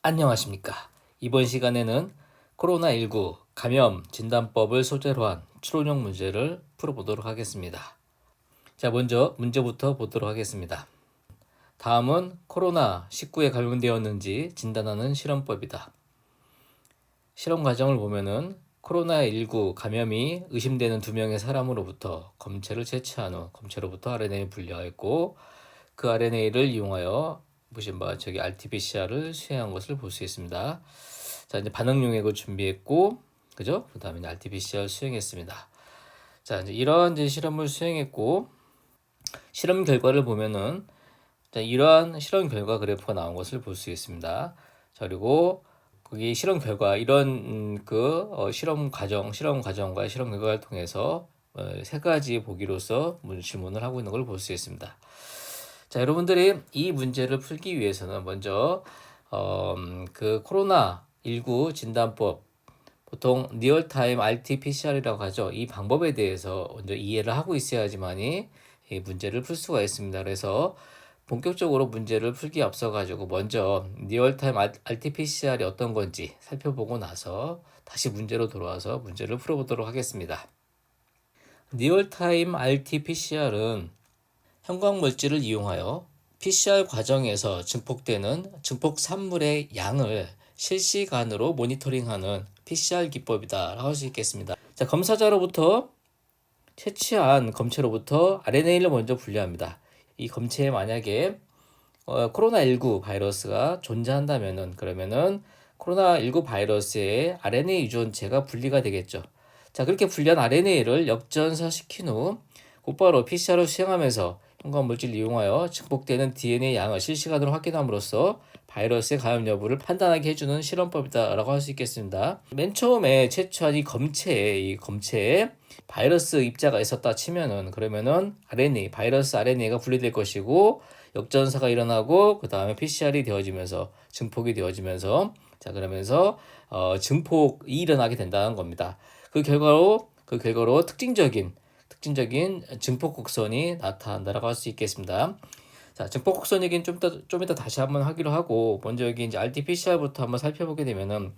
안녕하십니까. 이번 시간에는 코로나19 감염 진단법을 소재로 한 추론형 문제를 풀어보도록 하겠습니다. 자, 먼저 문제부터 보도록 하겠습니다. 다음은 코로나19에 감염되었는지 진단하는 실험법이다. 실험 과정을 보면은 코로나19 감염이 의심되는 2명의 사람으로부터 검체를 채취한 후 검체로부터 RNA를 분리하였고 그 RNA를 이용하여 보신 바와 저기 RT-PCR을 수행한 것을 볼 수 있습니다. 자, 이제 반응 용액을 준비했고, 그죠? 그 다음에 RT-PCR 수행했습니다. 자, 이제 이러한 이제 실험을 수행했고, 실험 결과를 보면은, 자, 이러한 실험 결과 그래프가 나온 것을 볼 수 있습니다. 자, 그리고 거기 실험 결과, 이런 실험 과정과 실험 결과를 통해서 세 가지 보기로서 질문을 하고 있는 걸 볼 수 있습니다. 자, 여러분들이 이 문제를 풀기 위해서는 먼저 그 코로나19 진단법, 보통 리얼타임 RT-PCR이라고 하죠. 이 방법에 대해서 먼저 이해를 하고 있어야지만이 이 문제를 풀 수가 있습니다. 그래서 본격적으로 문제를 풀기 앞서 가지고 먼저 리얼타임 RT-PCR이 어떤 건지 살펴보고 나서 다시 문제로 돌아와서 문제를 풀어보도록 하겠습니다. 리얼타임 RT-PCR은 형광물질을 이용하여 PCR 과정에서 증폭되는 증폭 산물의 양을 실시간으로 모니터링하는 PCR 기법이다라고 할 수 있겠습니다. 자, 검사자로부터 채취한 검체로부터 RNA를 먼저 분리합니다. 이 검체에 만약에 코로나19 바이러스가 존재한다면은 그러면은 코로나19 바이러스의 RNA 유전체가 분리가 되겠죠. 자, 그렇게 분리한 RNA를 역전사시킨 후 곧바로 PCR을 수행하면서 형광물질을 이용하여 증폭되는 DNA 양을 실시간으로 확인함으로써 바이러스의 감염 여부를 판단하게 해주는 실험법이다라고 할 수 있겠습니다. 맨 처음에 채취한 이 검체에 바이러스 입자가 있었다 치면은 그러면은 RNA, 바이러스 RNA가 분리될 것이고 역전사가 일어나고 그 다음에 PCR이 되어지면서 증폭이 되어지면서 자 그러면서 증폭이 일어나게 된다는 겁니다. 그 결과로 특징적인 증폭 곡선이 나타난다라고 할 수 있겠습니다. 자, 증폭 곡선 얘기는 좀 이따 다시 한번 하기로 하고 먼저 여기 이제 RT-PCR부터 한번 살펴보게 되면은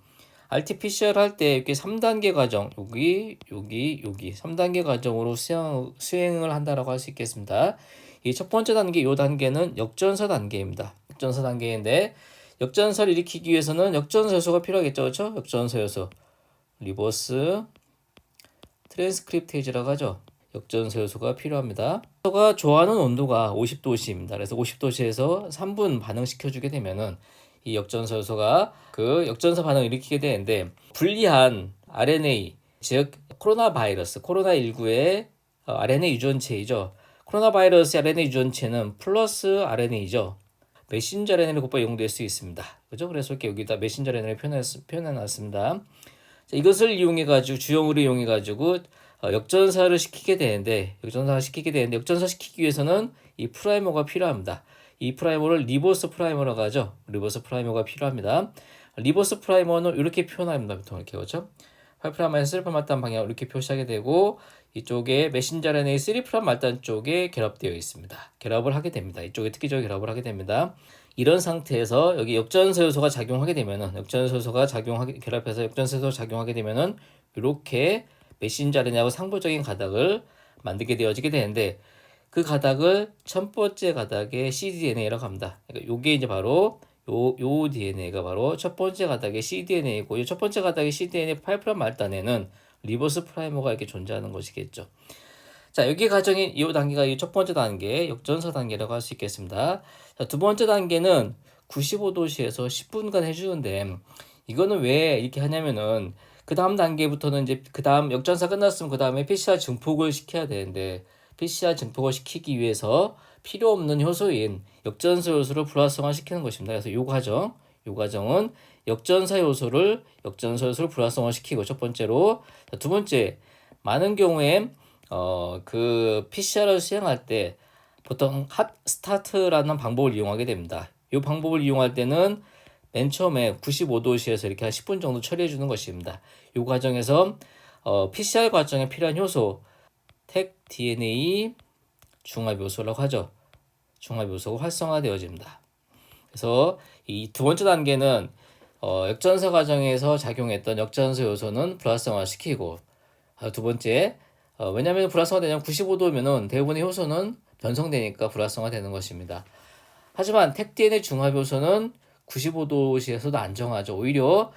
RT-PCR 할 때 이렇게 3단계 과정 여기 3단계 과정으로 수행을 한다라고 할 수 있겠습니다. 이 첫 번째 단계 요 단계는 역전서 단계입니다. 역전서 단계인데 역전서를 일으키기 위해서는 역전서 요소가 필요하겠죠. 그렇죠? 역전서 요소 리버스 트랜스크립테이즈라고 하죠. 역전서 요소가 필요합니다. 요소가 좋아하는 온도가 50도씨입니다. 그래서 50도씨에서 3분 반응시켜주게 되면은 이 역전서 요소가 그 역전서 반응을 일으키게 되는데 분리한 RNA 즉 코로나 바이러스 코로나19의 RNA 유전체이죠. 코로나 바이러스 RNA 유전체는 플러스 RNA죠. 메신저 RNA를 곧바로 이용될 수 있습니다. 그죠? 그래서 이렇게 여기다 메신저 RNA를 표현해놨습니다. 자, 이것을 이용해가지고 주형으로 이용해가지고 역전사를 시키게 되는데 역전사 시키기 위해서는 이 프라이머가 필요합니다. 이 프라이머를 리버스 프라이머라고 하죠. 리버스 프라이머가 필요합니다. 리버스 프라이머는 이렇게 표현합니다. 보통 이렇게 그렇죠? 8'에서 3' 말단 방향으로 이렇게 표시하게 되고 이쪽에 메신저 RNA 3' 말단 쪽에 결합되어 있습니다. 결합을 하게 됩니다. 이쪽에 특기적으로 결합을 하게 됩니다. 이런 상태에서 여기 역전서 요소가 작용하게 되면은 결합해서 역전서 요소가 작용하게 되면은 이렇게 메신저 RNA하고 상부적인 가닥을 만들게 되어지게 되는데 그 가닥을 첫 번째 가닥의 cDNA라고 합니다. 그러니까 요게 이제 바로 요 DNA가 바로 첫 번째 가닥의 cDNA이고 이 첫 번째 가닥의 cDNA 8' 말단에는 리버스 프라이머가 이렇게 존재하는 것이겠죠. 자, 여기 과정이 이 단계가 이 첫 번째 단계, 역전서 단계라고 할 수 있겠습니다. 자, 두 번째 단계는 95도씨에서 10분간 해주는데 이거는 왜 이렇게 하냐면은 그 다음 단계부터는 이제 그 다음 역전사 끝났으면 그 다음에 PCR 증폭을 시켜야 되는데 PCR 증폭을 시키기 위해서 필요 없는 효소인 역전서 요소를 불활성화 시키는 것입니다. 그래서 요 과정은 역전사 요소를 불활성화 시키고 첫 번째로 두 번째 많은 경우에 그 PCR을 수행할 때 보통 핫 스타트라는 방법을 이용하게 됩니다. 이 방법을 이용할 때는 맨 처음에 95도씨에서 이렇게 한 10분 정도 처리해 주는 것입니다. 이 과정에서 PCR 과정에 필요한 효소 택 DNA 중합 요소라고 하죠. 중합 요소가 활성화되어집니다. 그래서 이 두 번째 단계는 역전사 과정에서 작용했던 역전사 요소는 불활성화 시키고, 두 번째, 왜냐하면 불활성화 되냐면 95도면은 대부분의 효소는 변성되니까 불활성화 되는 것입니다. 하지만 택 DNA 중합 요소는 95도시에서도 안정하죠. 오히려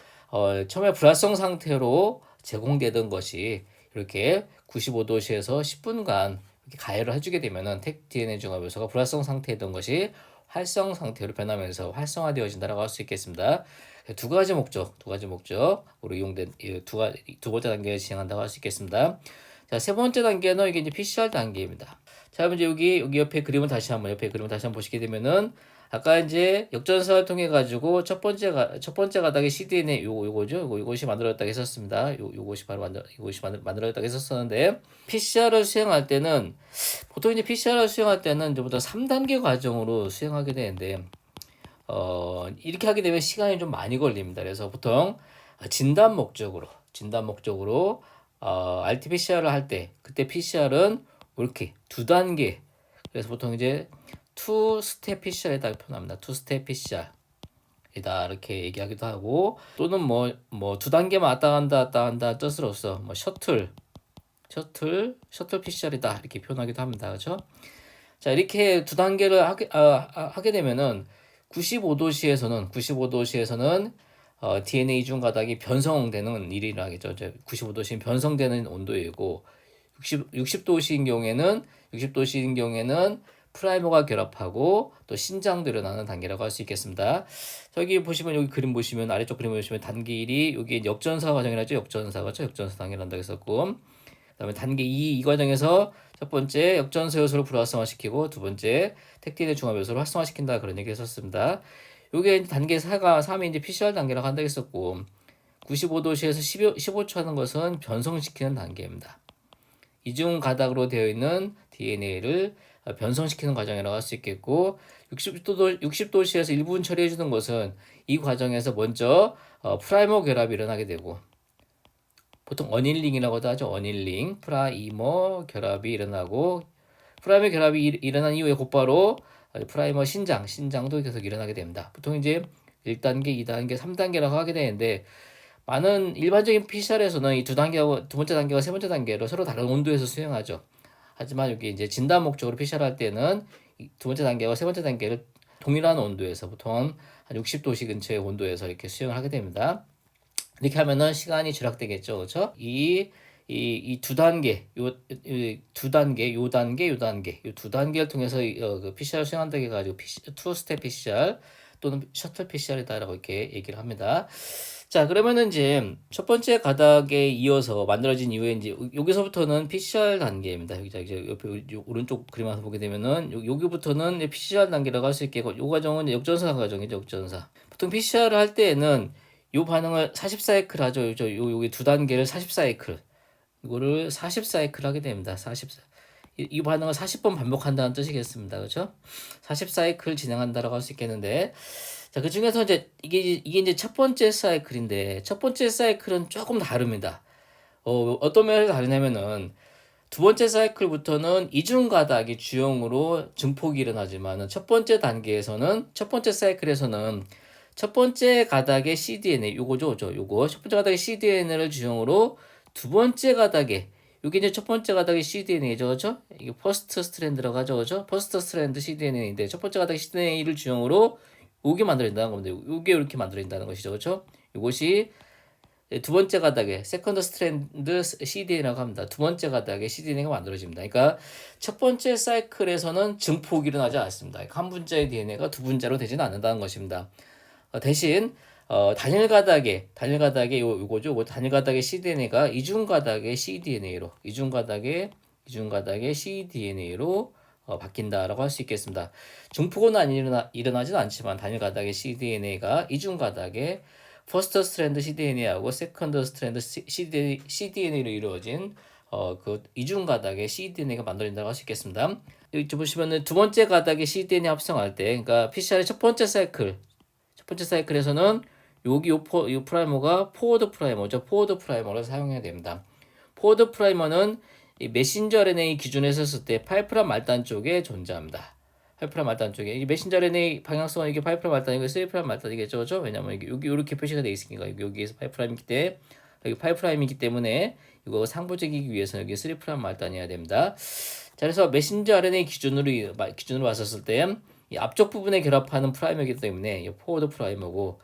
처음에 불활성 상태로 제공되던 것이 이렇게 95도시에서 10분간 이렇게 가열을 해주게 되면은 택 DNA 중합 요소가 불활성 상태였던 것이 활성 상태로 변하면서 활성화되어진다라고 할 수 있겠습니다. 두 가지 목적으로 이용된 두 번째 단계를 진행한다고 할 수 있겠습니다. 자, 세 번째 단계는 이게 이제 PCR 단계입니다. 자, 이제 여기 옆에 그림을 다시 한번 보시게 되면은 아까 이제 역전사를 통해 가지고 첫 번째 가닥의 cDNA 요것이 만들어졌다고 했었습니다. 이것이 만들어졌다고 했었었는데 PCR을 수행할 때는 보통 이제 PCR을 수행할 때는 이제 보통 3단계 과정으로 수행하게 되는데 이렇게 하게 되면 시간이 좀 많이 걸립니다. 그래서 보통 진단 목적으로 RT-PCR을 할 때 그때 PCR은 이렇게 두 단계, 그래서 보통 이제 투 스텝 PCR이다 표현합니다. 투 스텝 PCR이다 이렇게 얘기하기도 하고, 또는 뭐 두 단계만 왔다 간다 뜻으로서 뭐 셔틀 PCR이다 이렇게 표현하기도 합니다. 그렇죠? 자, 이렇게 두 단계를 하게 되면은 95도시에서는 DNA 이중 가닥이 변성되는 일이 일어나겠죠. 95도시는 변성되는 온도이고 60도시인 경우에는 프라이머가 결합하고 또 신장도 일어나는 단계라고 할 수 있겠습니다. 여기 보시면 아래쪽 그림 보시면 단계 1이 여기 역전사 과정이라죠. 역전사 단계란다고 했었고, 그다음에 단계 2 이 과정에서 첫 번째 역전사 요소를 불활성화시키고 두 번째 택DNA 중합 요소를 활성화시킨다 그런 얘기 했었습니다. 요게 단계 3이 이제 PCR 단계라고 한다고 했었고, 95도시에서 15초 하는 것은 변성시키는 단계입니다. 이중 가닥으로 되어 있는 DNA를 변성시키는 과정이라고 할 수 있겠고, 60도시에서 일부분 처리해 주는 것은 이 과정에서 먼저 프라이머 결합이 일어나게 되고, 보통 어닐링이라고도 하죠. 어닐링, 프라이머 결합이 일어나고, 프라이머 결합이 일어난 이후에 곧바로 프라이머 신장도 계속 일어나게 됩니다. 보통 이제 1단계, 2단계, 3단계라고 하게 되는데, 많은 일반적인 PCR에서는 이 두 번째 단계와 세 번째 단계로 서로 다른 온도에서 수행하죠. 하지만 여기 이제 진단 목적으로 PCR 할 때는 두 번째 단계와 세 번째 단계를 동일한 온도에서 보통 한 60도씨 근처의 온도에서 이렇게 수행을 하게 됩니다. 이렇게 하면은 시간이 절약되겠죠. 그렇죠? 이 두 단계, 요 두 단계를 통해서 그 PCR 수행한다고 해가지고 투 스텝 PCR 또는 셔틀 PCR이다라고 이렇게 얘기를 합니다. 자, 그러면은 이제 첫 번째 가닥에 이어서 만들어진 이후에 이제 여기서부터는 PCR 단계입니다. 여기 이제 옆에 오른쪽 그림에서 보게 되면은 여기부터는 PCR 단계라고 할 수 있겠고, 이 과정은 역전사 과정이죠. 역전사. 보통 PCR을 할 때에는 이 반응을 40사이클 하죠. 여기 두 단계를 40사이클. 이거를 40사이클 하게 됩니다. 이 반응을 40번 반복한다는 뜻이겠습니다. 그렇죠? 40사이클 진행한다라고 할 수 있겠는데, 자, 그 중에서 이제 이게 이제 첫 번째 사이클인데, 첫 번째 사이클은 조금 다릅니다. 어떤 면에서 다르냐면은 두 번째 사이클부터는 이중 가닥이 주용으로 증폭이 일어나지만은 첫 번째 사이클에서는 첫 번째 가닥의 cDNA 요거 첫 번째 가닥의 cDNA를 주용으로 두 번째 가닥에, 여기 이제 첫 번째 가닥의 cDNA죠, 그렇죠? 이게 퍼스트 스트랜드라고 하죠, 그렇죠? 퍼스트 스트랜드 cDNA인데 첫 번째 가닥의 cDNA를 주용으로 요게 만들어진다는 겁니다. 요게 이렇게 만들어진다는 것이죠, 그렇죠? 이것이 두 번째 가닥의 세컨드 스트랜드 cDNA라고 합니다. 두 번째 가닥의 cDNA가 만들어집니다. 그러니까 첫 번째 사이클에서는 증폭이 일어나지 않습니다. 그러니까 한 분자의 DNA가 두 분자로 되지는 않는다는 것입니다. 대신 단일 가닥의 요거죠. 단일 가닥의 cDNA가 이중 가닥의 cDNA로 바뀐다라고 할 수 있겠습니다. 증폭은 일어나지는 않지만 단일 가닥의 cDNA가 이중 가닥의 퍼스트 스트랜드 cDNA하고 세컨드 스트랜드 cDNA로 이루어진 그 이중 가닥의 cDNA가 만들어진다고 할 수 있겠습니다. 여기 보시면은 두 번째 가닥의 cDNA 합성할 때, 그러니까 PCR의 첫 번째 사이클에서는 여기 요 프라이머가 포워드 프라이머를 사용해야 됩니다. 포워드 프라이머는 이 메신저 RNA 기준에 썼을 때 8' 말단 쪽에 존재합니다. 5' 말단 쪽에 이게 메신저 RNA 방향성은 이게 5' 말단 이거 3' 말단이겠죠, 그죠? 왜냐면 이게 여기 이렇게 표시가 돼 있으니까 여기에서 5'이기 때문에 여기 5'이기 때문에 이거 상부적이기 위해서 여기 3' 말단이어야 됩니다. 자, 그래서 메신저 RNA 기준으로 왔었을 때 이 앞쪽 부분에 결합하는 프라이머이기 때문에 이 포워드 프라이머고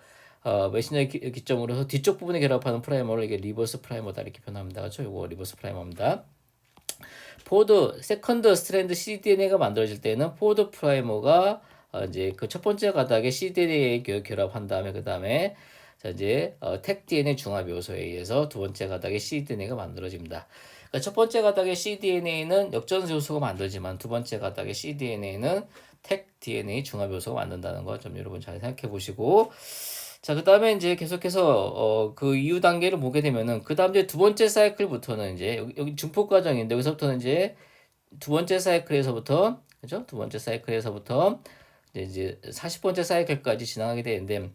메신저 기점으로 해서 뒤쪽 부분에 결합하는 프라이머를 이게 리버스 프라이머다 이렇게 표현합니다. 그렇죠? 이거 리버스 프라이머입니다. 포워드 세컨드 스트랜드 cDNA가 만들어질 때는 포워드 프라이머가 이제 그 첫 번째 가닥에 cDNA에 결합한 다음에 그 다음에 자 이제 택 DNA 중합 요소에 의해서 두 번째 가닥에 cDNA가 만들어집니다. 그러니까 첫 번째 가닥의 cDNA는 역전서 요소가 만들지만 두 번째 가닥의 cDNA는 택 DNA 중합 요소가 만든다는 거 좀 여러분 잘 생각해 보시고 자, 그 다음에 이제 계속해서, 그 이후 단계를 보게 되면은, 그 다음 이제 두 번째 사이클부터는 이제, 여기 중폭 과정인데, 여기서부터는 이제, 두 번째 사이클에서부터, 그죠? 두 번째 사이클에서부터, 이제 40번째 사이클까지 진행하게 되는데,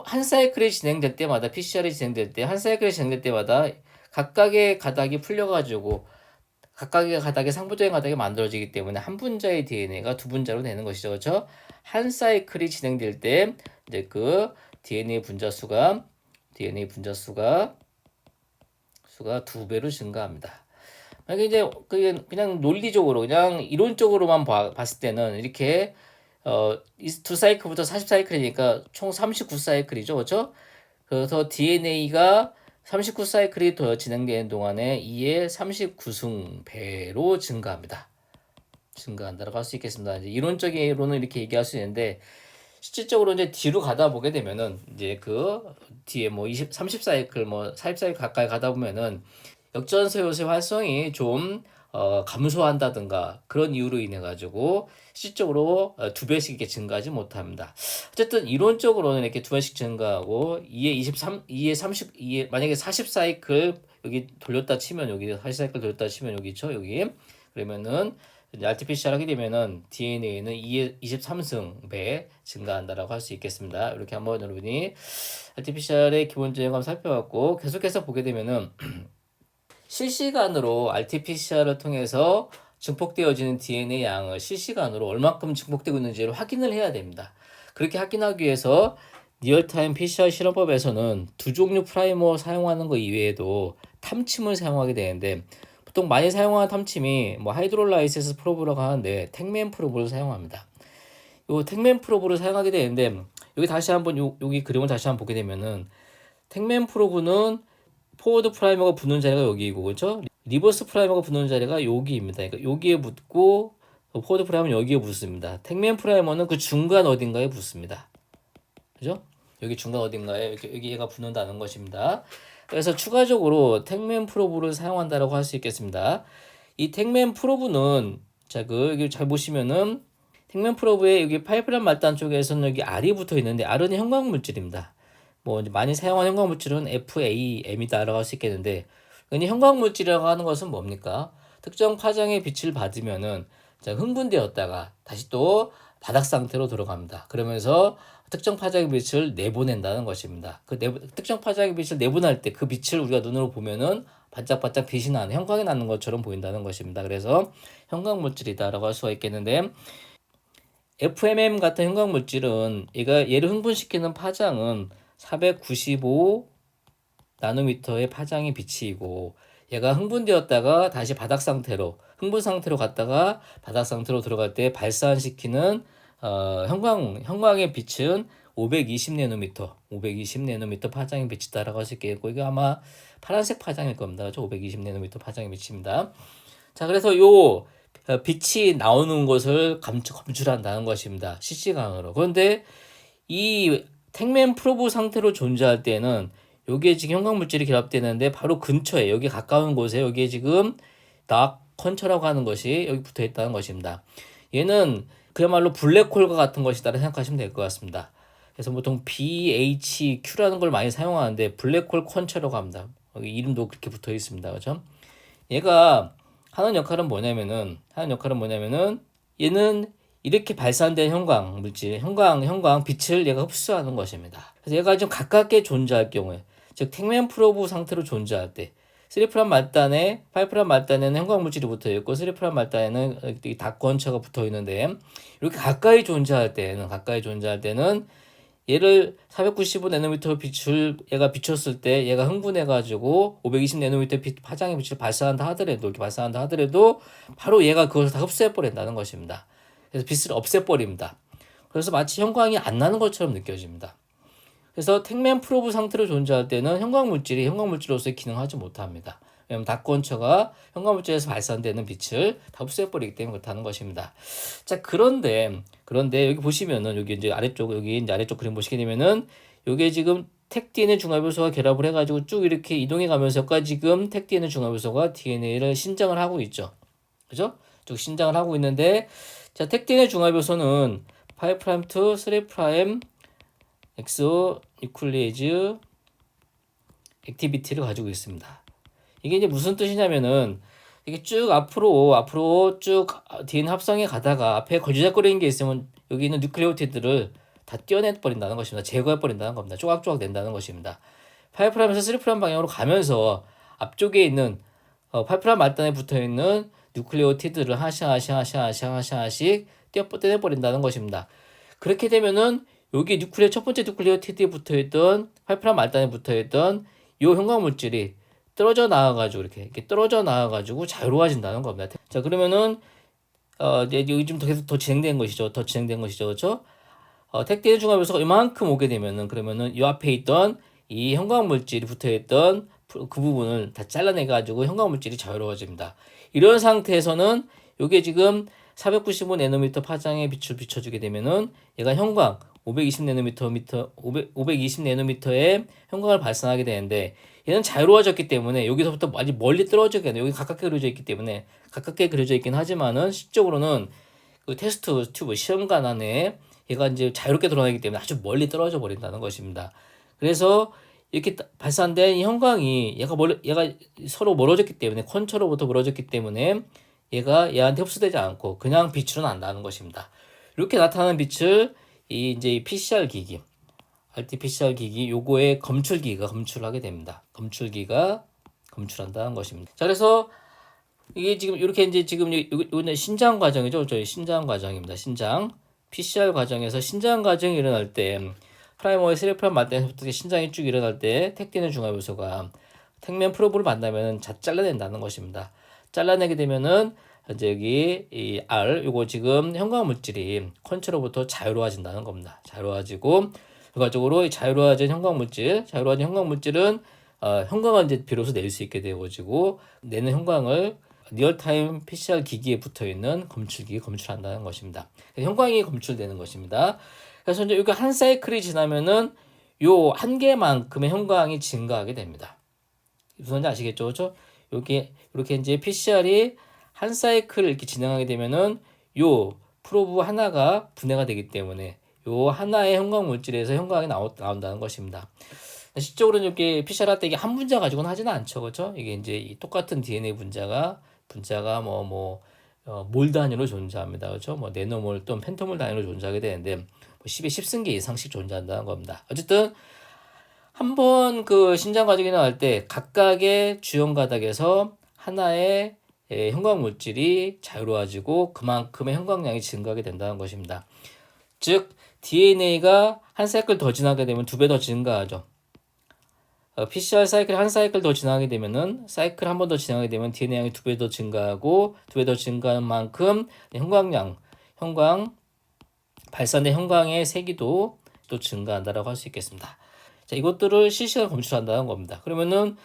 한 사이클이 진행될 때마다, PCR이 진행될 때, 한 사이클이 진행될 때마다, 각각의 가닥이 풀려가지고, 각각의 가닥이 상부적인 가닥이 만들어지기 때문에 한 분자의 DNA가 두 분자로 되는 것이죠. 그렇죠? 한 사이클이 진행될 때 이제 그 DNA 분자 수가 두 배로 증가합니다. 만약에 이제 그냥 논리적으로 그냥 이론적으로만 봤을 때는 이렇게 두 사이클부터 40사이클이니까 총 39사이클이죠. 그렇죠? 그래서 DNA가 39사이클이 더 진행되는 동안에 2의 39승배로 증가합니다. 증가한다고 할 수 있겠습니다. 이제 이론적으로는 이렇게 얘기할 수 있는데 실질적으로 이제 뒤로 가다 보게 되면은 이제 그 뒤에 뭐 30사이클 뭐 40사이클 가까이 가다 보면은 역전서 요소의 활성이 좀 감소한다든가 그런 이유로 인해 가지고 실질적으로 두 배씩 이렇게 증가하지 못합니다. 어쨌든 이론적으로는 이렇게 두 배씩 증가하고 2에 만약에 40사이클 여기 돌렸다 치면 여기 40사이클 돌렸다 치면 여기 있죠 여기 그러면은 RT-PCR 하게 되면은 DNA는 2의 23승배 증가한다라고 할 수 있겠습니다. 이렇게 한번 여러분이 RT-PCR의 기본적인 걸 살펴봤고 계속해서 보게 되면은 실시간으로 RT-PCR을 통해서 증폭되어지는 DNA 양을 실시간으로 얼마큼 증폭되고 있는지를 확인을 해야 됩니다. 그렇게 확인하기 위해서 리얼타임 PCR 실험법에서는 두 종류 프라이머 사용하는 거 이외에도 탐침을 사용하게 되는데 보통 많이 사용하는 탐침이 뭐 하이드롤라이시스 프로브라고 하는데 택맨 프로브를 사용합니다. 요 택맨 프로브를 사용하게 되는데 여기 다시 한번 여기 그림을 다시 한번 보게 되면은 택맨 프로브는 포워드 프라이머가 붙는 자리가 여기이고 그렇죠? 리버스 프라이머가 붙는 자리가 여기입니다. 그러니까 여기에 붙고 포워드 프라이머는 여기에 붙습니다. 택맨 프라이머는 그 중간 어딘가에 붙습니다. 그죠? 여기 중간 어딘가에 여기 얘가 붙는다는 것입니다. 그래서 추가적으로 택맨 프로브를 사용한다라고 할 수 있겠습니다. 이 택맨 프로브는 자, 여기 잘 보시면은 택맨 프로브에 여기 파이프라인 말단 쪽에서는 여기 R이 붙어 있는데 R은 형광 물질입니다. 뭐 많이 사용하는 형광 물질은 FAM이다라고 할 수 있겠는데 이 형광 물질이라고 하는 것은 뭡니까? 특정 파장의 빛을 받으면은 자, 흥분되었다가 다시 또 바닥 상태로 들어갑니다. 그러면서 특정 파장의 빛을 내보낸다는 것입니다. 특정 파장의 빛을 내보낼 때 그 빛을 우리가 눈으로 보면은 반짝반짝 빛이 나는 형광이 나는 것처럼 보인다는 것입니다. 그래서 형광 물질이다라고 할 수가 있겠는데 FMM 같은 형광 물질은 얘를 흥분시키는 파장은 495 나노미터의 파장의 빛이고 얘가 흥분되었다가 다시 바닥 상태로 흥분 상태로 갔다가 바닥 상태로 들어갈 때 발산시키는 형광의 빛은 520내노미터 파장의 빛이다라고 할 수 있겠고 이게 아마 파란색 파장일 겁니다. 520내노미터 파장의 빛입니다. 자, 그래서 요 빛이 나오는 것을 검출한다는 것입니다. 실시간으로. 그런데 이 택맨 프로브 상태로 존재할 때는 여기에 지금 형광 물질이 결합되는데 바로 근처에 여기 가까운 곳에 여기에 지금 닥 컨처라고 하는 것이 여기 붙어 있다는 것입니다. 얘는 그야말로 블랙홀과 같은 것이다라고 생각하시면 될 것 같습니다. 그래서 보통 BHQ라는 걸 많이 사용하는데 블랙홀 컨처라고 합니다. 여기 이름도 그렇게 붙어 있습니다. 그렇죠? 얘가 하는 역할은 뭐냐면은 얘는 이렇게 발산된 형광 물질, 형광 빛을 얘가 흡수하는 것입니다. 그래서 얘가 좀 가깝게 존재할 경우에, 즉 택맨 프로브 상태로 존재할 때, 3' 말단에 8' 말단에는 형광물질이 붙어 있고 3' 말단에는 이 닭건처가 붙어 있는데 이렇게 가까이 존재할 때는 얘를 495nm 빛을 얘가 비췄을 때 얘가 흥분해 가지고 520nm 빛 파장의 빛을 발산한다 하더라도 이렇게 발산한다 하더라도 바로 얘가 그것을 다 흡수해 버린다는 것입니다. 그래서 빛을 없애 버립니다. 그래서 마치 형광이 안 나는 것처럼 느껴집니다. 그래서 택면 프로브 상태로 존재할 때는 형광물질이 형광물질로서의 기능을 하지 못합니다. 왜냐하면 닭건처가 형광물질에서 발산되는 빛을 다 흡수해버리기 때문에 그렇다는 것입니다. 자, 그런데 여기 보시면은 여기 이제 아래쪽 그림 보시게 되면은 요게 지금 택DNA 중화요소가 결합을 해가지고 쭉 이렇게 이동해 가면서가 지금 택DNA 중화요소가 DNA를 신장을 하고 있죠. 그죠? 쭉 신장을 하고 있는데 자, 택DNA 중화요소는 5' to 3' 엑소 뉴클리에이즈 액티비티를 가지고 있습니다. 이게 이제 무슨 뜻이냐면은 이게 쭉 앞으로 쭉 DNA 합성에 가다가 앞에 걸리적거리는 게 있으면 여기 있는 뉴클레오티드를 다 떼어내 버린다는 것입니다. 제거해 버린다는 겁니다. 조각조각 낸다는 것입니다. 8'에서 3' 방향으로 가면서 앞쪽에 있는 8' 말단에 붙어 있는 뉴클레오티드를 하나씩 떼어 버린다는 것입니다. 그렇게 되면은 여기 첫 번째 뉴클레오티드에 붙어 있던 8' 말단에 붙어 있던 이 형광물질이 떨어져 나와가지고 이렇게 떨어져 나와가지고 자유로워진다는 겁니다. 자, 그러면은 이제 여기 좀 계속 더 진행된 것이죠. 그렇죠? 택DNA 중화요소가 이만큼 오게 되면은 그러면은 이 앞에 있던 이 형광물질이 붙어있던 그 부분을 다 잘라내가지고 형광물질이 자유로워집니다. 이런 상태에서는 이게 지금 495nm 파장의 빛을 비춰주게 되면은 얘가 형광 520nm의 형광을 발산하게 되는데 얘는 자유로워졌기 때문에 여기서부터 아주 멀리 떨어지게 돼요. 여기 가깝게 그려져 있기 때문에 가깝게 그려져 있긴 하지만은 실적으로는 그 테스트 튜브 시험관 안에 얘가 이제 자유롭게 돌아다니기 때문에 아주 멀리 떨어져 버린다는 것입니다. 그래서 이렇게 발산된 이 형광이 얘가 서로 멀어졌기 때문에 콘처로부터 멀어졌기 때문에 얘가 얘한테 흡수되지 않고 그냥 빛으로 난다는 것입니다. 이렇게 나타나는 빛을 이제 PCR 기기, RT-PCR 기기 요거의 검출기가 검출하게 됩니다. 검출기가 검출한다는 것입니다. 자, 그래서 이게 지금 이렇게 이제 지금 요거는 신장 과정이죠. 저희 신장 과정입니다. 신장 PCR 과정에서 신장 과정이 일어날 때 프라이머의 3' 맞대부터 신장이 쭉 일어날 때 택DNA 중화요소가 택면 프로브를 만나면은 다 잘라낸다는 것입니다. 잘라내게 되면은 이제 여기 이 R 요거 지금 형광물질이 콘체로부터 자유로워진다는 겁니다. 자유로워지고 결과적으로 자유로워진 형광물질은 형광을 이제 비로소 낼 수 있게 되어지고 내는 형광을 리얼타임 PCR 기기에 붙어 있는 검출기에 검출한다는 것입니다. 형광이 검출되는 것입니다. 그래서 이제 여기 한 사이클이 지나면은 요 한 개만큼의 형광이 증가하게 됩니다. 무슨지 아시겠죠? 그렇죠? 여기 이렇게 이제 PCR이 한 사이클을 이렇게 진행하게 되면은 요 프로브 하나가 분해가 되기 때문에 요 하나의 형광 물질에서 형광이 나온다는 것입니다. 실적으로는 이렇게 PCR 할 때 이게 한 분자 가지고는 하지는 않죠, 그렇죠? 이게 이제 이 똑같은 DNA 분자가 몰 단위로 존재합니다, 그렇죠? 뭐 네노몰 또는 펜토몰 단위로 존재하게 되는데 뭐 10의 10승계 이상씩 존재한다는 겁니다. 어쨌든 한번 그 신장 과정이 나올 때 각각의 주형 가닥에서 하나의 형광 물질이 자유로워지고 그만큼의 형광량이 증가하게 된다는 것입니다. 즉 DNA가 한 사이클 더 지나게 되면 2배 더 증가하죠. PCR 사이클 한 사이클 더 지나게 되면은 사이클 한 번 더 지나게 되면 DNA 양이 2배 더 증가하고 2배 더 증가하는 만큼 형광량, 발산된 형광의 세기도 또 증가한다라고 할 수 있겠습니다. 자, 이것들을 실시간 검출한다는 겁니다. 그러면은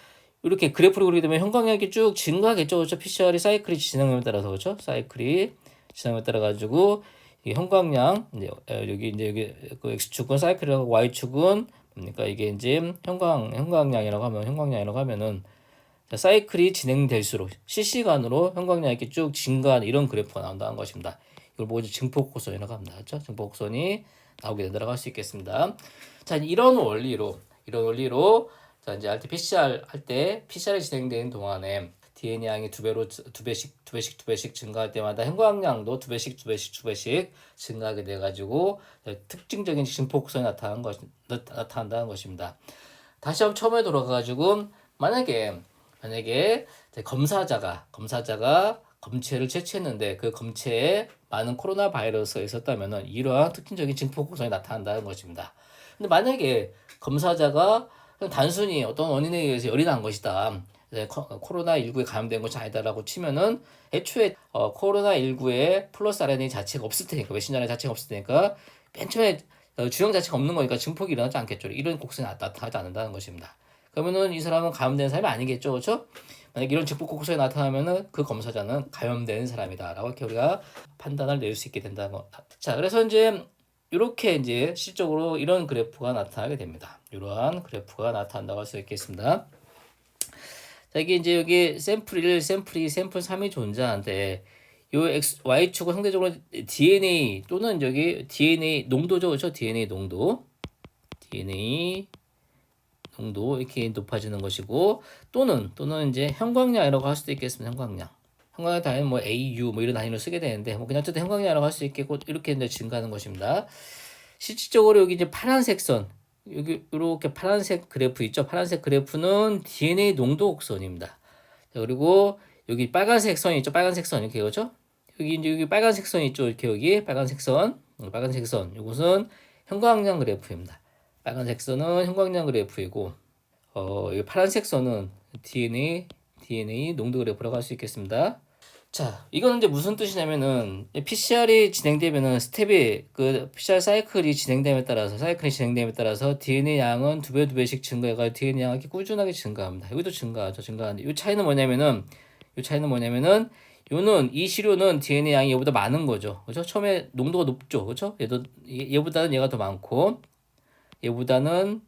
이렇게 그래프를 그리게 되면 형광량이 쭉 증가하겠죠. 그렇죠? PCR이 사이클이 진행함에 따라서 그렇죠? 사이클이 진행함에 따라 가지고 이 형광량 여기 그 X축은 사이클이라고 Y축은 뭡니까? 이게 이제 형광량이라고 하면은 사이클이 진행될수록 실시간으로 형광량이 이렇게 쭉 증가하는 이런 그래프가 나온다는 것입니다. 이걸 보고 이제 증폭곡선이라고 합니다. 그렇죠? 증폭곡선이 나오게 된다고 할 수 있겠습니다. 자, 이런 원리로 자, 이제 RT-PCR 할 때 PCR이 진행되는 동안에 DNA 양이 두 배씩 증가할 때마다 형광량도 두 배씩 증가하게 돼가지고 특징적인 증폭선이 나타난다는 것입니다. 다시 한번 처음에 돌아가가지고 만약에 만약에 검사자가 검체를 채취했는데 그 검체에 많은 코로나 바이러스가 있었다면은 이러한 특징적인 증폭 곡선이 나타난다는 것입니다. 근데 만약에 검사자가 그냥 단순히 어떤 원인에 의해서 열이 난 것이다. 코로나19에 감염된 것이 아니다라고 치면은 애초에 코로나19에 플러스 RNA 자체가 없을 테니까 메신저 RNA 자체가 없을 테니까 맨 처음에 주형 자체가 없는 거니까 증폭이 일어나지 않겠죠. 이런 곡선이 나타나지 않는다는 것입니다. 그러면은 이 사람은 감염된 사람이 아니겠죠, 그렇죠? 만약 이런 증폭 곡선이 나타나면은 그 검사자는 감염된 사람이다라고 이렇게 우리가 판단을 낼 수 있게 된다는 거. 자, 그래서 이제 이렇게 이제 실적으로 이런 그래프가 나타나게 됩니다. 이러한 그래프가 나타난다고 할 수 있겠습니다. 자, 이게 이제 여기 샘플 1, 샘플 2, 샘플 3이 존재하는데 요 Y축은 상대적으로 DNA 또는 여기 DNA 농도죠, 그렇죠? DNA 농도 이렇게 높아지는 것이고 또는 이제 형광량이라고 할 수도 있겠습니다. 형광량 단위는 뭐 AU 뭐 이런 단위로 쓰게 되는데 뭐 그냥 어쨌든 형광량이라고 할 수 있겠고 이렇게 이제 증가하는 것입니다. 실질적으로 여기 이제 파란색 선 여기 이렇게 파란색 그래프 있죠? 파란색 그래프는 DNA 농도 곡선입니다. 자, 그리고 여기 빨간색 선 있죠? 빨간색 선 이렇게 그렇죠? 여기 빨간색 선 있죠? 이렇게 여기 빨간색 선 이것은 형광량 그래프입니다. 빨간색 선은 형광량 그래프이고 이 파란색 선은 DNA 농도 그래프라고 할 수 있겠습니다. 자, 이거는 이제 무슨 뜻이냐면은 PCR이 진행되면은 스텝이 그 PCR 사이클이 진행됨에 따라서 DNA 양은 두 배씩 증가해가 DNA 양이 꾸준하게 증가합니다. 여기도 증가하는데 이 차이는 뭐냐면은 요는 이 시료는 DNA 양이 얘보다 많은 거죠. 그렇죠? 처음에 농도가 높죠. 그렇죠? 얘보다는 얘가 더 많고 얘보다는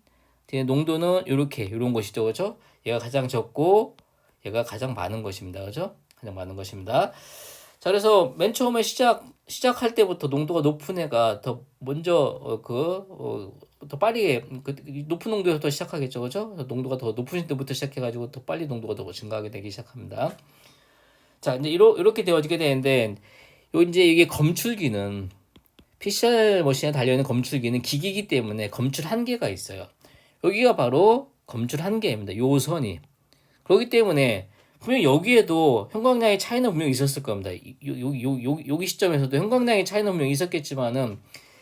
DNA 농도는 요런 것이죠. 그렇죠? 얘가 가장 적고 얘가 가장 많은 것입니다. 그렇죠? 가장 많은 것입니다. 자, 그래서 맨 처음에 시작할 때부터 농도가 높은 애가 더 먼저 더 빠르게 높은 농도에서 시작하겠죠, 그렇죠? 농도가 더 높은 때부터 시작해가지고 더 빨리 농도가 더 증가하게 되기 시작합니다. 자, 이제 이렇게 되어지게 되는데 이제 이게 검출기는 PCR 머신에 달려있는 검출기는 기기이기 때문에 검출 한계가 있어요. 여기가 바로 검출 한계입니다. 요 선이. 그렇기 때문에 분명 여기에도 형광량의 차이는 분명히 있었을 겁니다. 여기 시점에서도 형광량의 차이는 분명히 있었겠지만은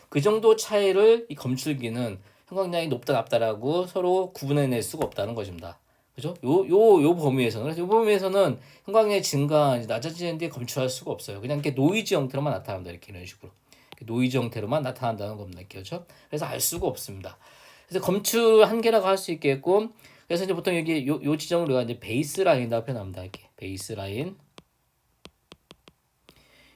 그 정도 차이를 이 검출기는 형광량이 높다 낮다라고 서로 구분해낼 수가 없다는 것입니다. 그죠? 요 범위에서는 그래서 요 범위에서는 형광량의 증가 낮아지는 데 검출할 수가 없어요. 그냥 이렇게 노이즈 형태로만 나타난다 이렇게 이런 식으로 노이즈 형태로만 나타난다는 겁니다. 그렇죠? 그래서 알 수가 없습니다. 그래서 검출 한계라고 할 수 있겠고 그래서 이제 보통 여기 요 지점을 우리가 이제 베이스 라인이라고 표현합니다. 이렇게 베이스 라인.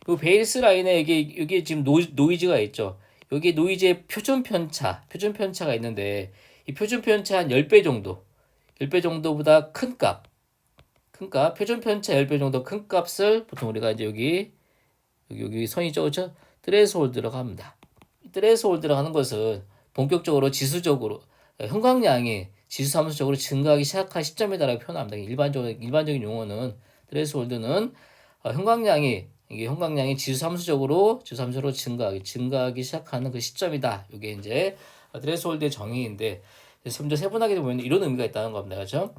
요 베이스 라인에 여기 지금 노이즈가 있죠. 여기 노이즈의 표준 편차가 있는데 이 표준 편차 한 10배 정도보다 큰 값. 표준 편차 10배 정도 큰 값을 보통 우리가 이제 여기 선이죠. 그렇죠? 트레스홀드라고 합니다. 트레스홀드라고 하는 것은 본격적으로 지수적으로 형광량이 지수함수적으로 증가하기 시작한 시점이다라고 표현합니다. 일반적인 용어는 트레스홀드는 형광량이 지수함수적으로 증가하기 시작하는 그 시점이다. 이게 이제 트레스홀드의 정의인데 좀 더 세분하게 보면 이런 의미가 있다는 겁니다. 그렇죠?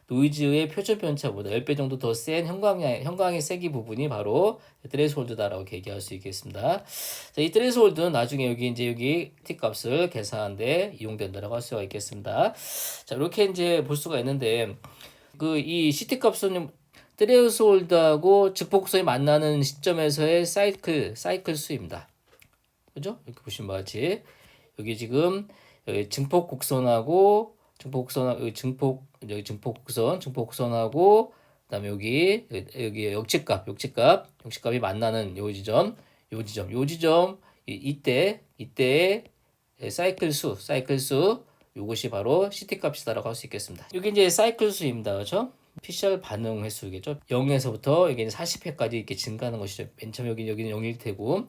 노이즈의 표준 편차보다 10배 정도 더 센 형광의 세기 부분이 바로 트레스홀드다라고 얘기할 수 있겠습니다. 자, 이 트레스홀드는 나중에 여기 T 값을 계산하는데 이용된다라고 할 수가 있겠습니다. 자, 이렇게 이제 볼 수가 있는데 이 CT 값은 트레스홀드하고 증폭선이 만나는 시점에서의 사이클 수입니다. 그죠? 이렇게 보시면 같이 여기 지금 증폭곡선하고 증폭곡선하고 그다음에 여기 역직값이 만나는 요 지점 이때의 사이클 수 요것이 바로 CT 값이다라고 할 수 있겠습니다. 이게 이제 사이클 수입니다. 그렇죠? PCR 반응 횟수겠죠. 0에서부터 여기 40회까지 이렇게 증가하는 것이죠. 맨 처음 여기는 0일 테고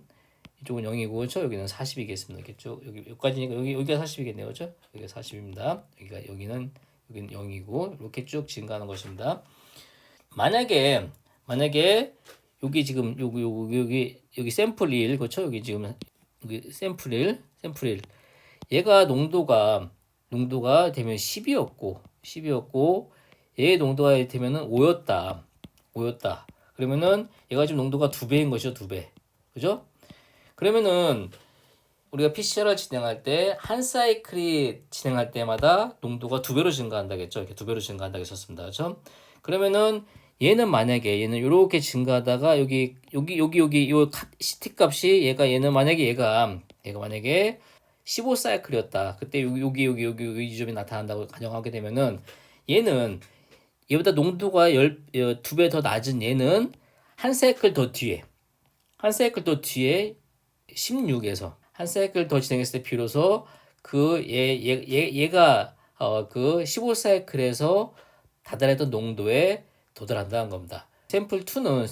이쪽은 0이고 그렇죠? 여기는 40이겠습니다. 이렇게 쭉 여기까지니까 여기가 40이겠네요. 그렇죠? 여기가 40입니다. 여기는 0이고 이렇게 쭉 증가하는 것입니다. 만약에 여기 지금 여기 샘플 1 그렇죠? 여기 지금 여기 샘플 1 얘가 농도가 되면 10이었고 얘의 농도가 이를테면은 5였다. 5였다. 그러면은 얘가 지금 농도가 2배인 것이죠. 2배. 그죠? 그러면은 우리가 PCR을 진행할 때 한 사이클이 진행할 때마다 농도가 2배로 증가한다겠죠. 이렇게 2배로 증가한다고 했었습니다. 그렇죠? 그러면은 얘는 만약에 얘는 이렇게 증가하다가 여기 요 CT 값이 얘는 만약에 얘가 만약에 15 사이클이었다. 그때 여기 이 지점이 나타난다고 가정하게 되면은 얘는 얘보다 농도가 2배 더 낮은 얘는 한 사이클 더 뒤에 16에서 한 사이클 더 진행했을 때 비로소 얘가 그 15 사이클에서 다달했던 농도에 도달한다는 겁니다. 샘플 2는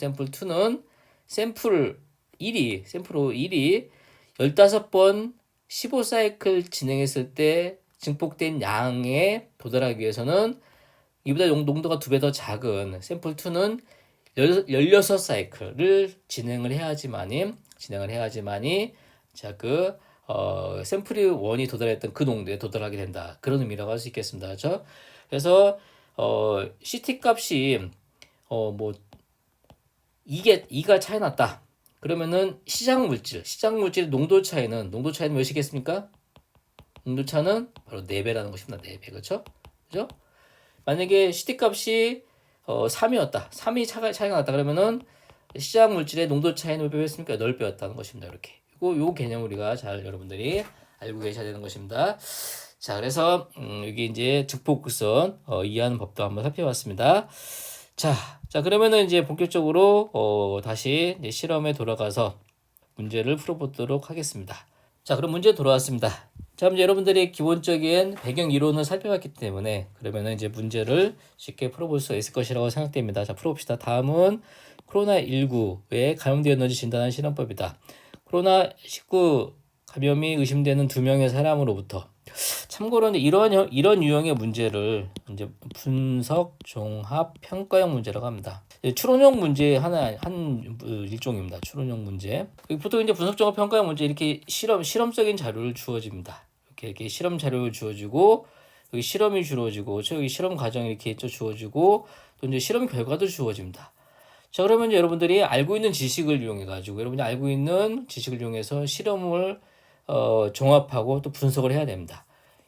샘플 1이 15번 15 사이클 진행했을 때 증폭된 양에 도달하기 위해서는 이보다 농도가 2배 더 작은 샘플 2는 16 사이클을 진행을 해야지만이 샘플 1이 도달했던 그 농도에 도달하게 된다. 그런 의미라고 할 수 있겠습니다. 그렇죠? 그래서 CT 값이 뭐 2가 차이 났다. 그러면은 시장 물질 농도 차이는 몇이겠습니까? 농도 차는 바로 4배라는 것입니다. 4배. 그렇죠? 그죠? 만약에 CT 값이 3이었다. 3이 차이가 났다. 그러면은 시장 물질의 농도 차이는 몇 배였습니까? 8배였다는 것입니다. 이렇게. 요 개념 우리가 잘 여러분들이 알고 계셔야 되는 것입니다. 자, 그래서 여기 이제 증폭극선 이해하는 법도 한번 살펴봤습니다. 자 그러면은 이제 본격적으로 다시 이제 실험에 돌아가서 문제를 풀어보도록 하겠습니다. 자, 그럼 문제 돌아왔습니다. 자, 이제 여러분들이 기본적인 배경 이론을 살펴봤기 때문에 그러면은 이제 문제를 쉽게 풀어볼 수 있을 것이라고 생각됩니다. 자, 풀어봅시다. 다음은 코로나19에 감염되었는지 진단하는 실험법이다. 코로나19 감염이 의심되는 2명의 사람으로부터 참고로 이런 유형의 문제를 이제 분석 종합 평가형 문제라고 합니다. 추론형 문제 한 일종입니다. 추론형 문제. 보통 이제 분석 종합 평가형 문제 이렇게 실험적인 자료를 주어집니다. 이렇게 실험 자료를 주어지고 여기 실험이 주어지고 여기 실험 과정이 이렇게 주어지고 또 이제 실험 결과도 주어집니다. 자, 그러면 이제 여러분들이 알고 있는 지식을 이용해 가지고 여러분이 알고 있는 지식을 이용해서 실험을 종합하고 또 분석을 해야 됩니다.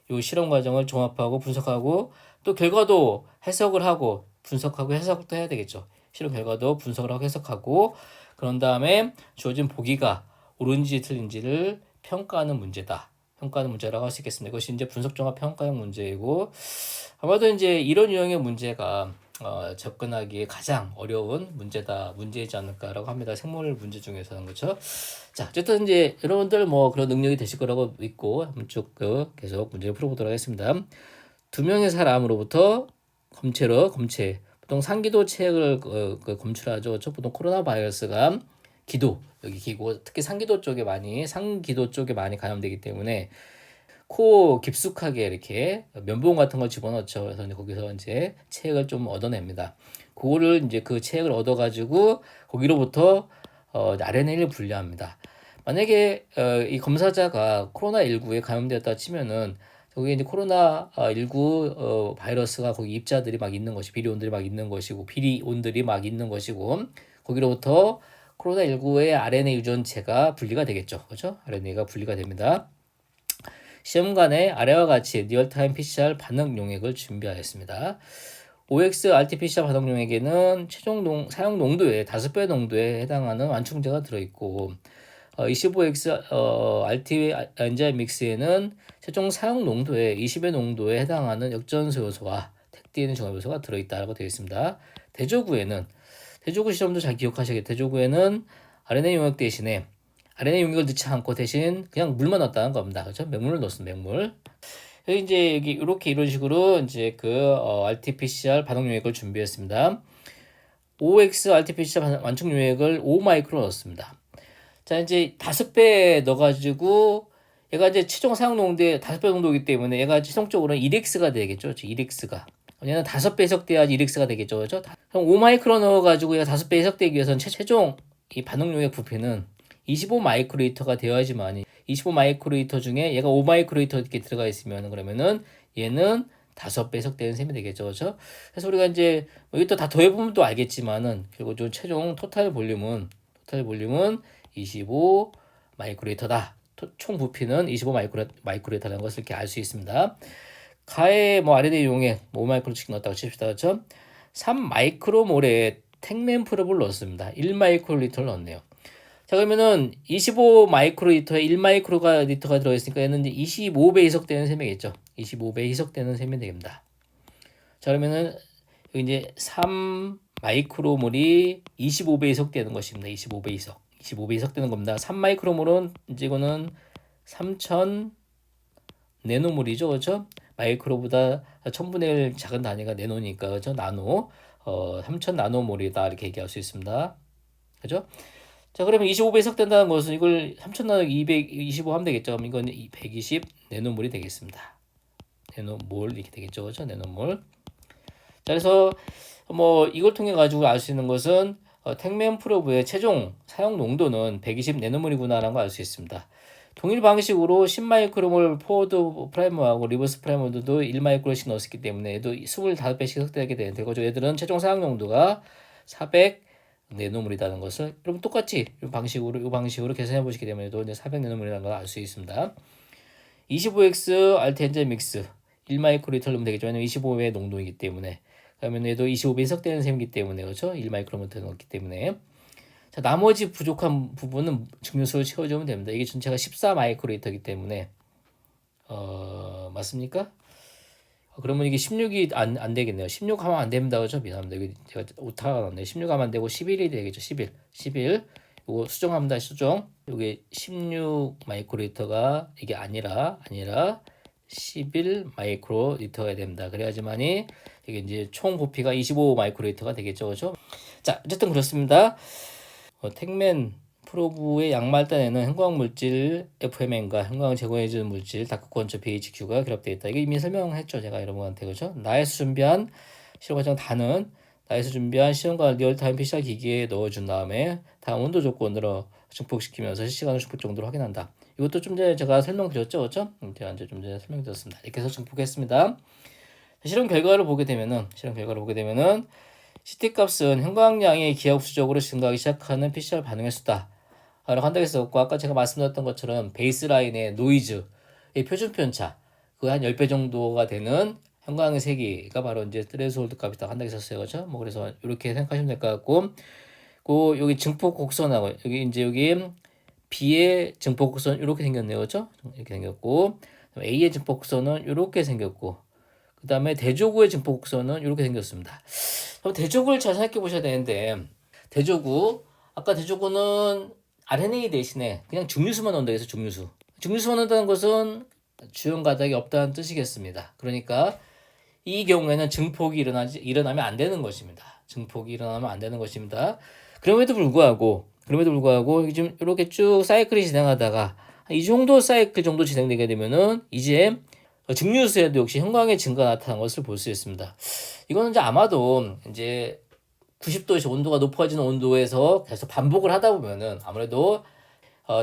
이 실험 과정을 종합하고 분석하고 또 결과도 해석을 하고 분석하고 해석도 해야 되겠죠. 실험 결과도 분석을 하고 해석하고 그런 다음에 주어진 보기가 옳은지 틀린지를 평가하는 문제다. 평가하는 문제라고 할 수 있겠습니다. 이것이 이제 분석 종합 평가형 문제이고 아마도 이제 이런 유형의 문제가 접근하기에 가장 어려운 문제이지 않을까라고 합니다. 생물 문제 중에서는. 그렇죠? 자, 어쨌든 이제 여러분들 뭐 그런 능력이 되실 거라고 믿고 한번 쭉 계속 문제를 풀어보도록 하겠습니다. 2명의 사람으로부터 검체 보통 상기도 체액을 검출하죠. 그렇죠? 보통 코로나 바이러스가 여기 기고 특히 상기도 쪽에 많이 감염되기 때문에 코 깊숙하게 이렇게 면봉 같은 걸 집어넣죠. 그래서 이제 거기서 이제 체액을 좀 얻어냅니다. 그거를 이제 그 체액을 얻어가지고 거기로부터 RNA를 분리합니다. 만약에 이 검사자가 코로나19에 감염되었다 치면은 거기 이제 코로나19 바이러스가 거기 입자들이 막 있는 것이 비리온들이 막 있는 것이고 비리온들이 막 있는 것이고 거기로부터 코로나19의 RNA 유전체가 분리가 되겠죠. 그렇죠? RNA가 분리가 됩니다. 시험관에 아래와 같이 리얼타임 PCR 반응 용액을 준비하였습니다. OX RT-PCR 반응 용액에는 최종 사용 농도의 5배 농도에 해당하는 완충제가 들어있고 25X RT 엔자임 믹스에는 최종 사용 농도의 20의 농도에 해당하는 역전소 요소와 택DNA 종합 요소가 들어있다고 되어 있습니다. 대조구 시험도 잘 기억하셔야겠죠. 대조구에는 RNA 용액 대신에 RNA 용액을 넣지 않고 대신 그냥 물만 넣었다는 겁니다. 그렇죠? 맹물을 넣었습니다. 맹물. 여기 이제 이런 식으로 이제 RT-PCR 반응 용액을 준비했습니다. OX RT-PCR 완충 용액을 5마이크로 넣었습니다. 자, 이제 5배 넣어가지고 얘가 이제 최종 사용 농도의 5배 정도이기 때문에 얘가 최종적으로는 1x가 되겠죠. 1x가. 얘는 5배 해석돼야지 1x가 되겠죠. 그렇죠? 그럼 5마이크로 넣어가지고 얘가 5배 해석되기 위해서는 최종 이 반응 용액 부피는 25마이크로리터가 되어야지만 25마이크로리터 중에 얘가 5마이크로리터 이렇게 들어가 있으면 그러면은 얘는 5배 해석되는 셈이 되겠죠. 그렇죠? 그래서 우리가 이제 여기 또 다 더해보면 또 알겠지만은 결국 좀 최종 토탈 볼륨은 25 마이크로리터다. 총 부피는 25 마이크로리터라는 것을 이렇게 알 수 있습니다. 가에 뭐 RNA 용액 5 마이크로씩 넣었다고 칩시다. 그렇죠? 3 마이크로몰에 택맨 프롭을 넣었습니다. 1 마이크로리터를 넣었네요. 자, 그러면은 25 마이크로리터에 1 마이크로리터가 들어있으니까 얘는 이제 25배 희석되는 셈이겠죠. 25배 희석되는 셈이 됩니다. 자, 그러면은 여기 이제 3 마이크로몰이 25배 희석되는 것입니다. 25배 희석. 25배 희석되는 겁니다. 3 마이크로몰은 이제 이거는 3000 내노몰이죠. 그렇죠? 마이크로보다 1000분의 1 작은 단위가 내노니까 그렇죠? 나노. 3000 나노몰이다 이렇게 얘기할 수 있습니다. 그렇죠? 자, 그러면 25배 해석된다는 것은 이걸 3000 나누기 225 하면 되겠죠. 그럼 이건 120 내노몰이 되겠습니다. 내노몰 이렇게 되겠죠. 그렇죠? 내노몰. 자, 그래서 뭐 이걸 통해 가지고 알 수 있는 것은 택맨 프로브의 최종 사용 농도는 120 내노몰이구나라는 걸 알 수 있습니다. 동일 방식으로 10 마이크로몰 포워드 프라이머하고 리버스 프라이머도 1 마이크로씩 넣었기 때문에 얘도 25배씩 해석되게 되는 거죠. 얘들은 최종 사용 농도가 400 내노몰이라는 것을 여러분 똑같이 이 방식으로 계산해 보시게 되면 또 이제 400 내노몰이라는 걸 알 수 있습니다. 25x 알텐제 믹스 1 마이크로리터를 넣으면 되겠죠. 왜냐면 25의 농도이기 때문에. 그러면 얘도 25배 해석되는 셈이기 때문에 그렇죠. 1 마이크로리터 넣었기 때문에. 자, 나머지 부족한 부분은 증류수로 채워주면 됩니다. 이게 전체가 14 마이크로리터이기 때문에 맞습니까? 그러면 이게 16이 안 되겠네요. 16 하면 안 됩니다. 그죠? 미안합니다. 여기 제가 오타가 났네요. 16 하면 안 되고 11이 되겠죠. 11. 이거 수정합니다. 수정. 여기 16 마이크로리터가 이게 아니라 11 마이크로리터가 됩니다. 그래야지만이 이게 이제 총 부피가 25 마이크로리터가 되겠죠. 그죠? 자, 어쨌든 그렇습니다. 택맨 프로브의 양말단에는 형광물질 FMN과 형광을 제거해주는 물질 다크콘처 BHQ가 결합되어 있다. 이게 이미 설명했죠. 제가 여러분한테. 그죠? 나에서 준비한 실험 과정 다는 나에서 준비한 시험과 리얼타임 PCR 기기에 넣어준 다음에 다음 온도 조건으로 증폭시키면서 실시간으로 증폭 정도를 확인한다. 이것도 좀 전에 제가 설명드렸죠. 그렇죠? 제가 이제 좀 전에 설명드렸습니다. 이렇게 해서 증폭했습니다. 실험 결과를 보게 되면은 CT 값은 형광량이 기하급수적으로 증가하기 시작하는 PCR 반응의 수다. 라고 한다고 했었고, 아까 제가 말씀드렸던 것처럼 베이스라인의 노이즈, 표준 편차, 그 한 10배 정도가 되는 형광의 세기가 바로 이제 트레스홀드 값이라고 한다고 했었어요. 그죠? 뭐 그래서 이렇게 생각하시면 될 것 같고, 여기 증폭 곡선하고, 여기 B의 증폭 곡선 이렇게 생겼네요. 그죠? 이렇게 생겼고, A의 증폭 곡선은 이렇게 생겼고, 그 다음에 대조구의 증폭 곡선은 이렇게 생겼습니다. 그럼 대조구를 잘 생각해 보셔야 되는데, 아까 대조구는 RNA 대신에 그냥 중류수만 넣는다 해서 중류수만 넣는다는 것은 주연 가닥이 없다는 뜻이겠습니다. 그러니까 이 경우에는 증폭이 일어나면 안 되는 것입니다. 그럼에도 불구하고 지금 이렇게 쭉 사이클이 진행하다가 이 정도 사이클 정도 진행되게 되면은 이제 증류수에도 역시 형광의 증가가 나타난 것을 볼 수 있습니다. 이거는 이제 아마도 이제 90도에서 온도가 높아지는 온도에서 계속 반복을 하다 보면은 아무래도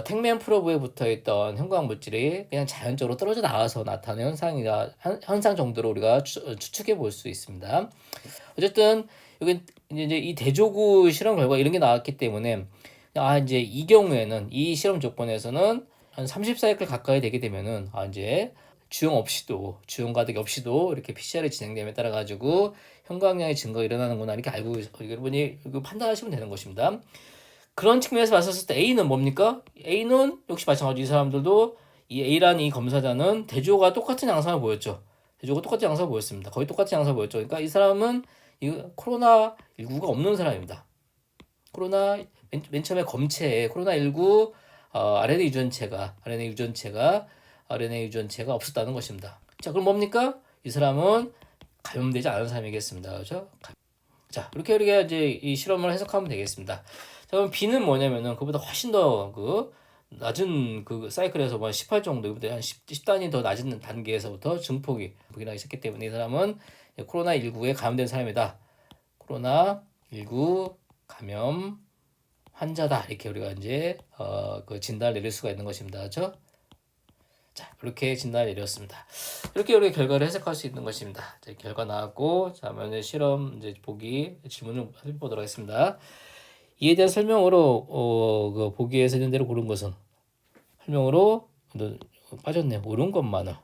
택맨 프로브에 붙어있던 형광 물질이 그냥 자연적으로 떨어져 나와서 나타나는 현상 정도로 우리가 추측해 볼 수 있습니다. 어쨌든 여기 이제 이 대조구 실험 결과 이런 게 나왔기 때문에 이제 이 경우에는 이 실험 조건에서는 한 30사이클 가까이 되게 되면은 이제 주용 가득 없이도 이렇게 PCR이 진행됨에 따라 가지고 형광량의 증가가 일어나는구나 이렇게 알고 여러분이 판단하시면 되는 것입니다. 그런 측면에서 봤었을 때 A는 뭡니까? A는 역시 마찬가지로 이 사람들도 이 A라는 이 검사자는 대조가 똑같은 양상을 보였죠. 거의 똑같은 양상을 보였죠. 그러니까 이 사람은 코로나19가 없는 사람입니다. 맨 처음에 검체에 코로나19 RNA 유전체가 없었다는 것입니다. 자, 그럼 뭡니까? 이 사람은 감염되지 않은 사람이겠습니다. 그렇죠? 자, 이렇게 우리가 이제 이 실험을 해석하면 되겠습니다. 자, 그럼 B는 뭐냐면은 그보다 훨씬 더 낮은 사이클에서 18 정도, 한 10단위 더 낮은 단계에서부터 증폭이 나기 시작했기 때문에 이 사람은 코로나19에 감염된 사람이다. 코로나19 감염 환자다. 이렇게 우리가 이제 진단을 내릴 수가 있는 것입니다. 그렇죠? 자, 이렇게 진단을 내렸습니다. 이렇게 우리 결과를 해석할 수 있는 것입니다. 자, 결과 나왔고, 자, 이제 실험 이제 보기 질문을 해보도록 하겠습니다. 이에 대한 설명으로 그 보기에서 있는 대로 고른 것은 설명으로 빠졌네요. 옳은 것만을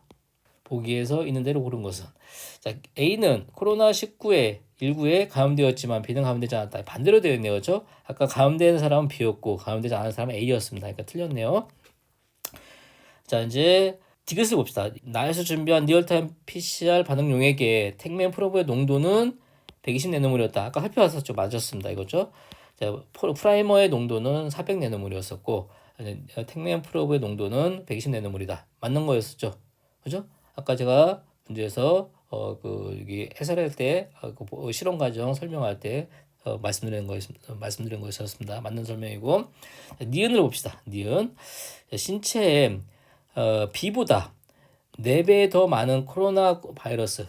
보기에서 있는 대로 고른 것은 자 A는 코로나19에 19에 감염되었지만 B는 감염되지 않았다. 반대로 되어 있네요. 그렇죠? 아까 감염된 사람은 B였고 감염되지 않은 사람은 A였습니다. 그러니까 틀렸네요. 자 이제 디귿을 봅시다. 나에서 준비한 리얼타임 PCR 반응용액의 택맨 프로브의 농도는 120 내노몰이었다. 아까 살펴봤었죠. 맞았습니다. 이거죠. 자 프라이머의 농도는 400 내노몰이었었고 택맨 프로브의 농도는 120 내노몰이다. 맞는 거였었죠. 그죠? 아까 제가 문제에서 여기 해설할 때 실험 과정 설명할 때 말씀드린 거였습니다. 맞는 설명이고 니은을 봅시다. 니은 신체에 B보다 4배 더 많은 코로나 바이러스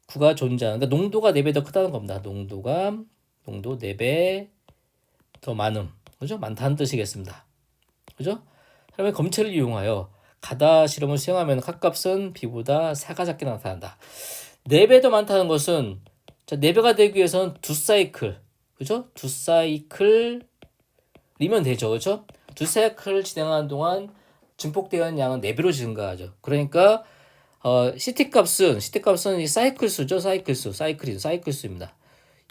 구가 존재하는 그러니까 농도가 4배 더 크다는 겁니다. 농도 4배 더 많음. 그죠? 많다는 뜻이겠습니다. 그죠? 그러면 검체를 이용하여 가다 실험을 수행하면 값값은 B보다 4가 작게 나타난다. 4배 더 많다는 것은 자, 4배가 되기 위해서는 2사이클 그죠? 2사이클이면 되죠. 그죠? 2사이클을 진행하는 동안 증폭되는 양은 4배로 증가하죠. 그러니까 CT 값은 이 사이클 수죠. 사이클 수입니다.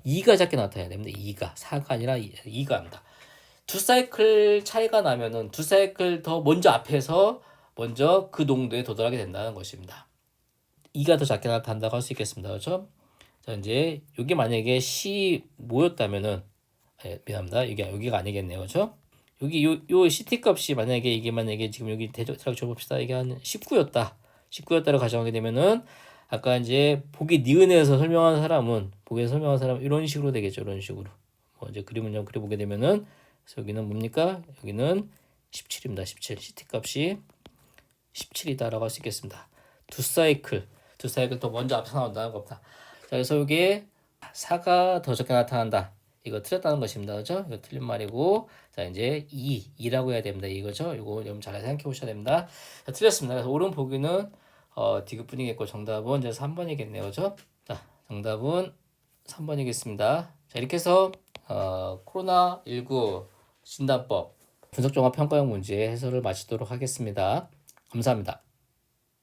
2가 작게 나타나야 됩니다. 2가 4가 아니라 2가 합니다. 2사이클 차이가 나면은 2사이클 더 먼저 앞에서 먼저 그 농도에 도달하게 된다는 것입니다. 2가 더 작게 나타난다고 할 수 있겠습니다. 그렇죠? 자, 이제 여기 만약에 C 뭐였다면은 미안합니다. 여기가 아니겠네요. 그렇죠? 여기 요 CT 값이 만약에 지금 여기 대략 줘봅시다. 이게 한 19였다를 가정하게 되면은 아까 이제 보기 니은에서 설명한 사람은 이런 식으로 되겠죠. 이런 식으로. 이제 그림을 좀 그려보게 되면은 그래서 여기는 뭡니까? 여기는 17입니다. 17. CT 값이 17이다라고 할 수 있겠습니다. 2사이클 더 먼저 앞서 나온다는 겁니다. 자, 그래서 여기에 4가 더 적게 나타난다. 이거 틀렸다는 것입니다. 그죠? 이거 틀린 말이고, 자, 이제 2라고 해야 됩니다. 이거죠? 이거 좀 잘 생각해 보셔야 됩니다. 자, 틀렸습니다. 그래서 옳은 보기는 디귿뿐이겠고, 정답은 이제 3번이겠네요. 그죠? 자, 정답은 3번이겠습니다. 자, 이렇게 해서 코로나19 진단법 분석종합 평가형 문제 해설을 마치도록 하겠습니다. 감사합니다.